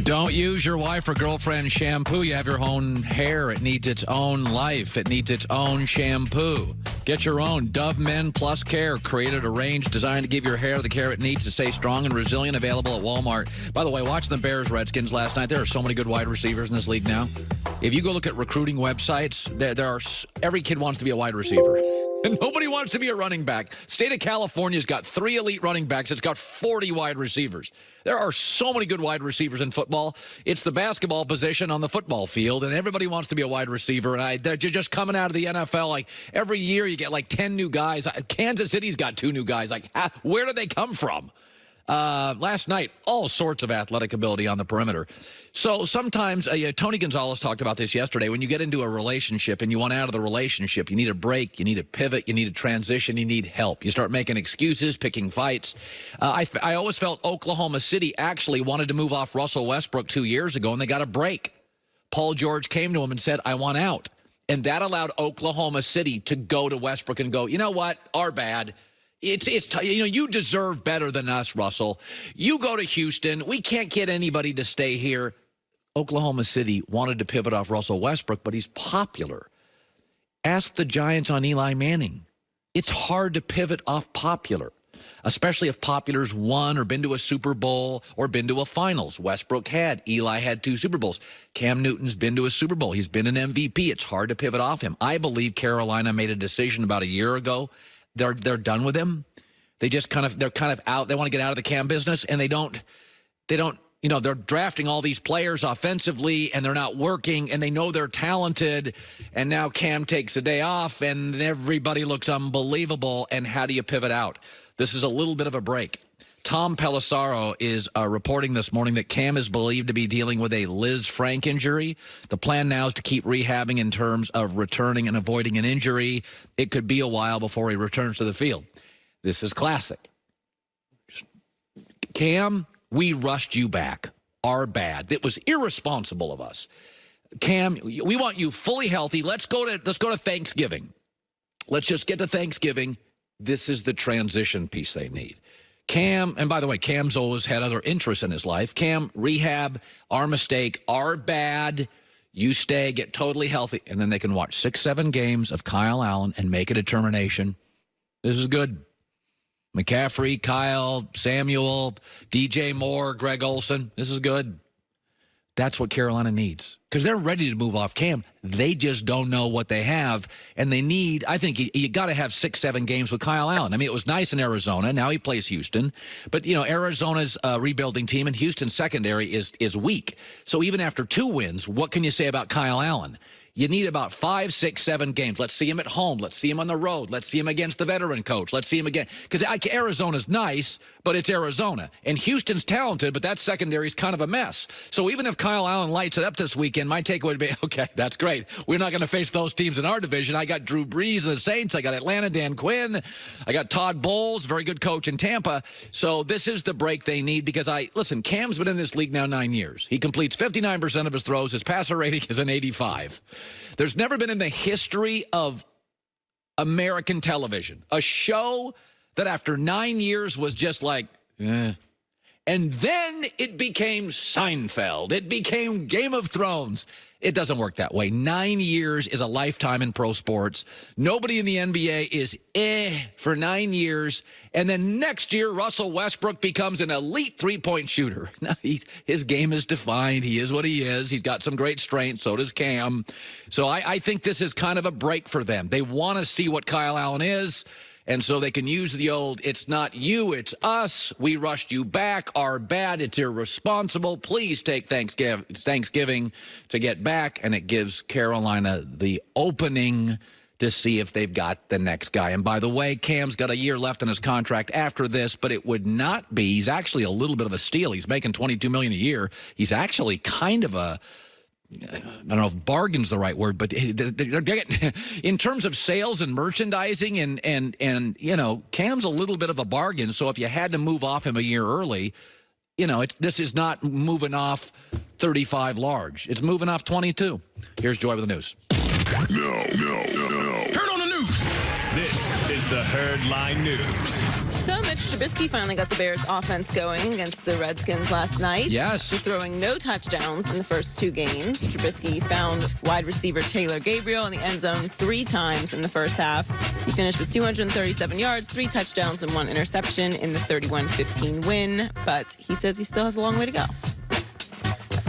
Don't use your wife or girlfriend shampoo. You have your own hair. It needs its own life. It needs its own shampoo. Get your own Dove Men Plus Care. Created a range designed to give your hair the care it needs to stay strong and resilient. Available at Walmart. By the way, watching the Bears-Redskins last night, there are so many good wide receivers in this league now. If you go look at recruiting websites, every kid wants to be a wide receiver. And nobody wants to be a running back. State of California's got 3 elite running backs. It's got 40 wide receivers. There are so many good wide receivers in football. It's the basketball position on the football field, and everybody wants to be a wide receiver. And they're just coming out of the NFL. Like, every year you get like 10 new guys. Kansas City's got 2 new guys. Like, where did they come from? Last night, all sorts of athletic ability on the perimeter. So sometimes, Tony Gonzalez talked about this yesterday, when you get into a relationship and you want out of the relationship, you need a break, you need a pivot, you need a transition, you need help. You start making excuses, picking fights. I always felt Oklahoma City actually wanted to move off Russell Westbrook 2 years ago, and they got a break. Paul George came to him and said, I want out. And that allowed Oklahoma City to go to Westbrook and go, you know what, our bad. You deserve better than us, Russell. You go to Houston. We can't get anybody to stay here. Oklahoma City wanted to pivot off Russell Westbrook, but he's popular. Ask the Giants on Eli Manning. It's hard to pivot off popular, especially if popular's won or been to a Super Bowl or been to a finals. Westbrook had. Eli had 2 Super Bowls. Cam Newton's been to a Super Bowl. He's been an MVP. It's hard to pivot off him. I believe Carolina made a decision about a year ago. They're done with him. They're kind of out. They want to get out of the Cam business, and they don't, they're drafting all these players offensively, and they're not working, and they know they're talented, and now Cam takes a day off, and everybody looks unbelievable, and how do you pivot out? This is a little bit of a break. Tom Pelissero is reporting this morning that Cam is believed to be dealing with a Liz Frank injury. The plan now is to keep rehabbing in terms of returning and avoiding an injury. It could be a while before he returns to the field. This is classic. Cam, we rushed you back. Our bad. It was irresponsible of us. Cam, we want you fully healthy. Let's go to Thanksgiving. Let's just get to Thanksgiving. This is the transition piece they need. Cam, and by the way, Cam's always had other interests in his life. Cam, rehab, our mistake, our bad. You stay, get totally healthy, and then they can watch 6-7 games of Kyle Allen and make a determination. This is good. McCaffrey, Kyle, Samuel, DJ Moore, Greg Olsen. This is good. That's what Carolina needs, because they're ready to move off Cam. They just don't know what they have, and they need, I think you got to have 6-7 games with Kyle Allen. I mean, it was nice in Arizona. Now he plays Houston. But, Arizona's rebuilding team and Houston's secondary is weak. So even after 2 wins, what can you say about Kyle Allen? You need about 5, 6, 7 games. Let's see him at home. Let's see him on the road. Let's see him against the veteran coach. Let's see him again. Because Arizona's nice, but it's Arizona. And Houston's talented, but that secondary is kind of a mess. So even if Kyle Allen lights it up this weekend, my takeaway would be, okay, that's great. We're not going to face those teams in our division. I got Drew Brees and the Saints. I got Atlanta, Dan Quinn. I got Todd Bowles, very good coach in Tampa. So this is the break they need, because listen, Cam's been in this league now 9 years. He completes 59% of his throws. His passer rating is an 85. There's never been in the history of American television a show that after 9 years was just like, eh. And then it became Seinfeld. It became Game of Thrones. It doesn't work that way. 9 years is a lifetime in pro sports. Nobody in the NBA is for 9 years. And then next year, Russell Westbrook becomes an elite three-point shooter. Now, his game is defined. He is what he is. He's got some great strength. So does Cam. So I think this is kind of a break for them. They want to see what Kyle Allen is. And so they can use the old, it's not you, it's us. We rushed you back. Our bad. It's irresponsible. Please take Thanksgiving to get back. And it gives Carolina the opening to see if they've got the next guy. And by the way, Cam's got a year left on his contract after this, but it would not be. He's actually a little bit of a steal. He's making $22 million a year. He's actually kind of a, I don't know if bargain's the right word, but they're getting, in terms of sales and merchandising and Cam's a little bit of a bargain. So if you had to move off him a year early, this is not moving off 35 large. It's moving off 22. Here's Joy with the news. No. Turn on the news. This is the Herd Line News. So Mitch Trubisky finally got the Bears offense going against the Redskins last night. Yes. After throwing no touchdowns in the first 2 games, Trubisky found wide receiver Taylor Gabriel in the end zone 3 times in the first half. He finished with 237 yards, 3 touchdowns, and 1 interception in the 31-15 win. But he says he still has a long way to go.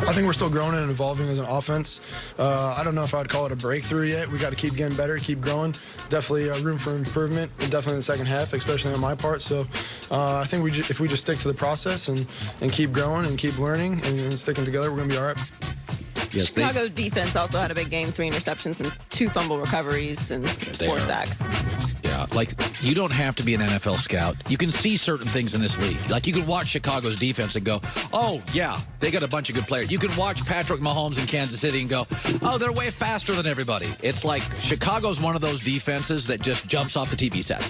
I think we're still growing and evolving as an offense. I don't know if I would call it a breakthrough yet. We got to keep getting better, keep growing. Definitely room for improvement, definitely in the second half, especially on my part. So I think if we just stick to the process and keep growing and keep learning and sticking together, we're going to be all right. Yes, Chicago defense also had a big game, 3 interceptions and 2 fumble recoveries and 4 sacks. Yeah, like, you don't have to be an NFL scout. You can see certain things in this league. Like, you can watch Chicago's defense and go, oh, yeah, they got a bunch of good players. You can watch Patrick Mahomes in Kansas City and go, oh, they're way faster than everybody. It's like Chicago's one of those defenses that just jumps off the TV set.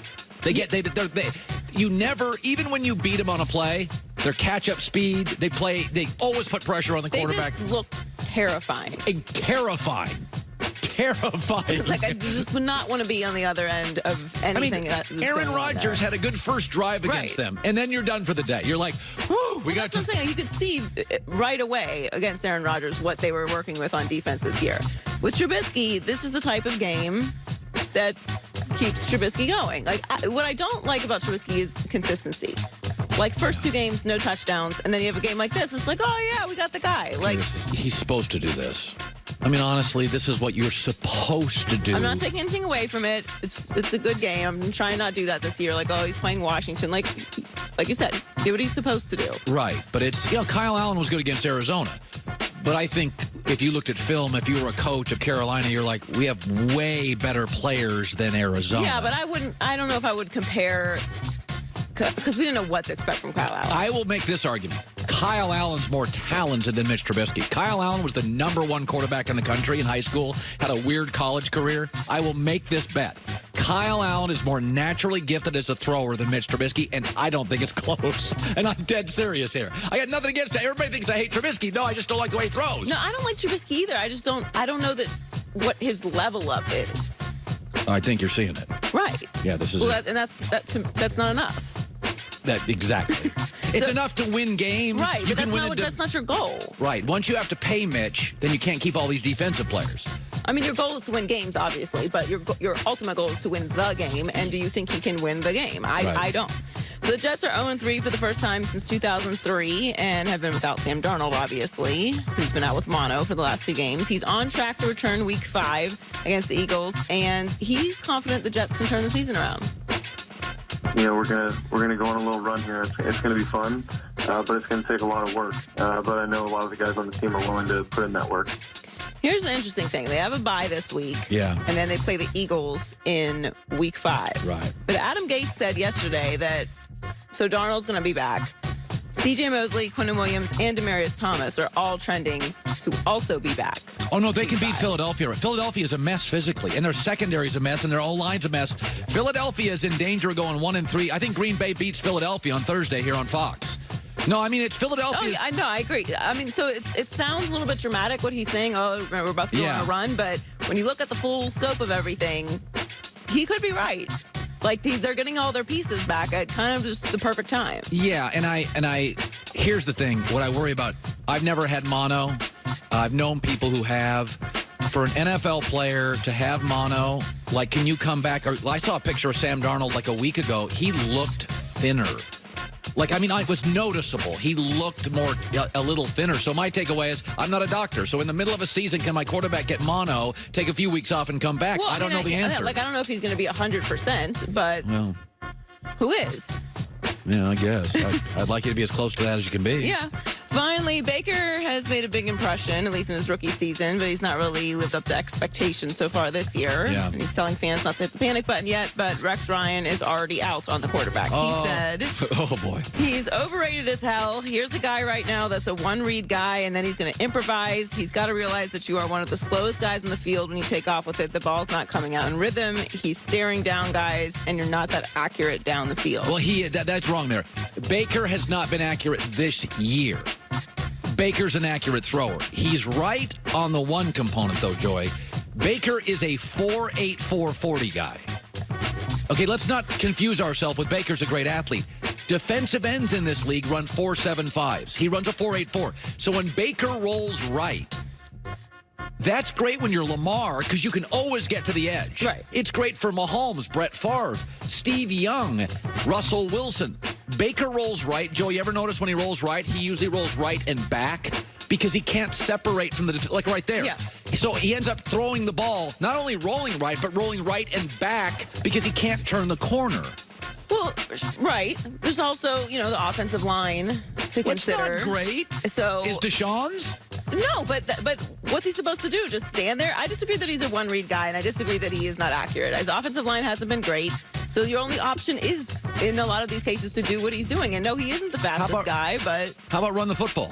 You never, even when you beat them on a play, their catch-up speed, they always put pressure on the quarterback. They just look terrifying. Terrifying. Like, I just would not want to be on the other end of anything. Aaron Rodgers had a good first drive against them, and then you're done for the day. You're like, whoo, That's what I'm saying. You could see right away against Aaron Rodgers what they were working with on defense this year. With Trubisky, this is the type of game that keeps Trubisky going. Like, what I don't like about Trubisky is consistency. Like, first 2 games, no touchdowns, and then you have a game like this. It's like, oh, yeah, we got the guy. Like, he's supposed to do this. I mean, honestly, this is what you're supposed to do. I'm not taking anything away from it. It's a good game. I'm trying not to do that this year. Like, oh, he's playing Washington. Like you said, do what he's supposed to do. Right. But it's, Kyle Allen was good against Arizona. But I think if you looked at film, if you were a coach of Carolina, you're like, we have way better players than Arizona. Yeah, but I don't know if I would compare, because we didn't know what to expect from Kyle Allen. I will make this argument. Kyle Allen's more talented than Mitch Trubisky. Kyle Allen was the #1 quarterback in the country in high school, had a weird college career. I will make this bet. Kyle Allen is more naturally gifted as a thrower than Mitch Trubisky, and I don't think it's close. And I'm dead serious here. I got nothing against it. Everybody thinks I hate Trubisky. No, I just don't like the way he throws. No, I don't like Trubisky either. I don't know that what his level up is. I think you're seeing it. Right. Yeah, this is and that's not enough. Exactly. It's enough to win games. Right, but that's not your goal. Right. Once you have to pay Mitch, then you can't keep all these defensive players. I mean, your goal is to win games, obviously, but your ultimate goal is to win the game, and do you think he can win the game? I don't. So the Jets are 0-3 for the first time since 2003 and have been without Sam Darnold, obviously, who's been out with mono for the last 2 games. He's on track to return Week 5 against the Eagles, and he's confident the Jets can turn the season around. We're gonna go on a little run here. It's gonna be fun, but it's gonna take a lot of work. But I know a lot of the guys on the team are willing to put in that work. Here's the interesting thing. They have a bye this week. Yeah. And then they play the Eagles in Week 5. Right. But Adam Gase said yesterday that, so Darnold's going to be back. C.J. Mosley, Quinnen Williams, and Demaryius Thomas are all trending to also be back. Oh, no, they can beat Philadelphia. Philadelphia is a mess physically, and their secondary is a mess, and their O-line's a mess. Philadelphia is in danger of going 1-3. I think Green Bay beats Philadelphia on Thursday here on Fox. No, I mean, it's Philadelphia. Oh, yeah, I know, I agree. I mean, so it sounds a little bit dramatic what he's saying. Oh, we're about to go on a run. But when you look at the full scope of everything, he could be right. Like, they're getting all their pieces back at kind of just the perfect time. Yeah, and I here's the thing. What I worry about, I've never had mono. I've known people who have. For an NFL player to have mono, like, can you come back? I saw a picture of Sam Darnold like a week ago. He looked thinner. Like, I mean, it was noticeable. He looked a little thinner. So my takeaway is, I'm not a doctor. So in the middle of a season, can my quarterback get mono, take a few weeks off, and come back? Well, I don't know the answer. I don't know if he's going to be 100%, but who is? Yeah, I guess. I'd like you to be as close to that as you can be. Yeah. Finally, Baker has made a big impression, at least in his rookie season, but he's not really lived up to expectations so far this year. Yeah. And he's telling fans not to hit the panic button yet, but Rex Ryan is already out on the quarterback. He said, oh, boy. He's overrated as hell. Here's a guy right now that's a one-read guy, and then he's going to improvise. He's got to realize that you are one of the slowest guys in the field when you take off with it. The ball's not coming out in rhythm. He's staring down guys, and you're not that accurate down the field. Well, that's wrong there. Baker has not been accurate this year. Baker's an accurate thrower. He's right on the one component, though, Joy. Baker is a 4.84 40 guy. Okay, let's not confuse ourselves with Baker's a great athlete. Defensive ends in this league run 4.75s. He runs a 4.84. So when Baker rolls right, that's great when you're Lamar because you can always get to the edge. Right. It's great for Mahomes, Brett Favre, Steve Young, Russell Wilson. Baker rolls right. Joe, you ever notice when he rolls right, he usually rolls right and back because he can't separate from the, like right there. Yeah. So he ends up throwing the ball, not only rolling right, but rolling right and back because he can't turn the corner. Well, right. There's also, the offensive line to consider. It's not great. So is Deshaun's? No, but what's he supposed to do? Just stand there? I disagree that he's a one-read guy, and I disagree that he is not accurate. His offensive line hasn't been great, so your only option is, in a lot of these cases, to do what he's doing. And no, he isn't the fastest guy, but... How about run the football?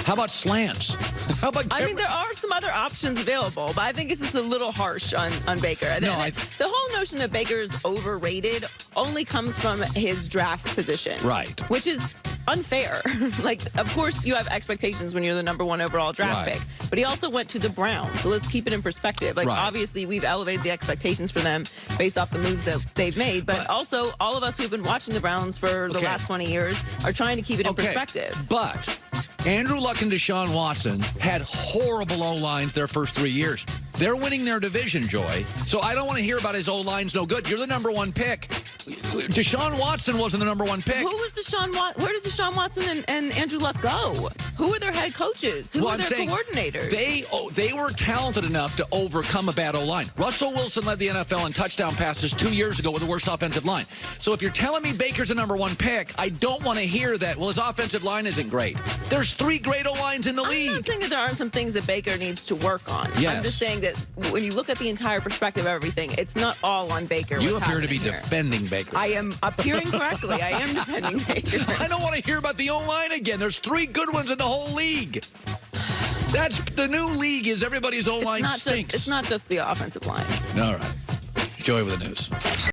How about slants? How about... I mean, there are some other options available, but I think it's just a little harsh on Baker. No, the whole notion that Baker's overrated only comes from his draft position. Right. Which is unfair. Like, of course, you have expectations when you're the number 1 overall draft pick, but he also went to the Browns, so let's keep it in perspective. Like, obviously, we've elevated the expectations for them based off the moves that they've made, but also all of us who've been watching the Browns for the last 20 years are trying to keep it in perspective. But Andrew Luck and Deshaun Watson had horrible O-lines their first 3 years. They're winning their division, Joy. So I don't want to hear about his O-line's no good. You're the number 1 pick. Deshaun Watson wasn't the number 1 pick. Who was Deshaun Watson? Where did Deshaun Watson and Andrew Luck go? Who are their head coaches? Who are their coordinators? They were talented enough to overcome a bad O-line. Russell Wilson led the NFL in touchdown passes 2 years ago with the worst offensive line. So if you're telling me Baker's a number 1 pick, I don't want to hear that, well, his offensive line isn't great. There's 3 great O-lines in the league. I'm not saying that there aren't some things that Baker needs to work on. Yes. I'm just saying that when you look at the entire perspective of everything, it's not all on Baker. You appear to be defending Baker. I am appearing correctly. I am defending Baker. I don't want to hear about the O-line again. There's 3 good ones in the whole league. That's the new league is everybody's O-line stinks. It's not just the offensive line. All right. Joy with the news.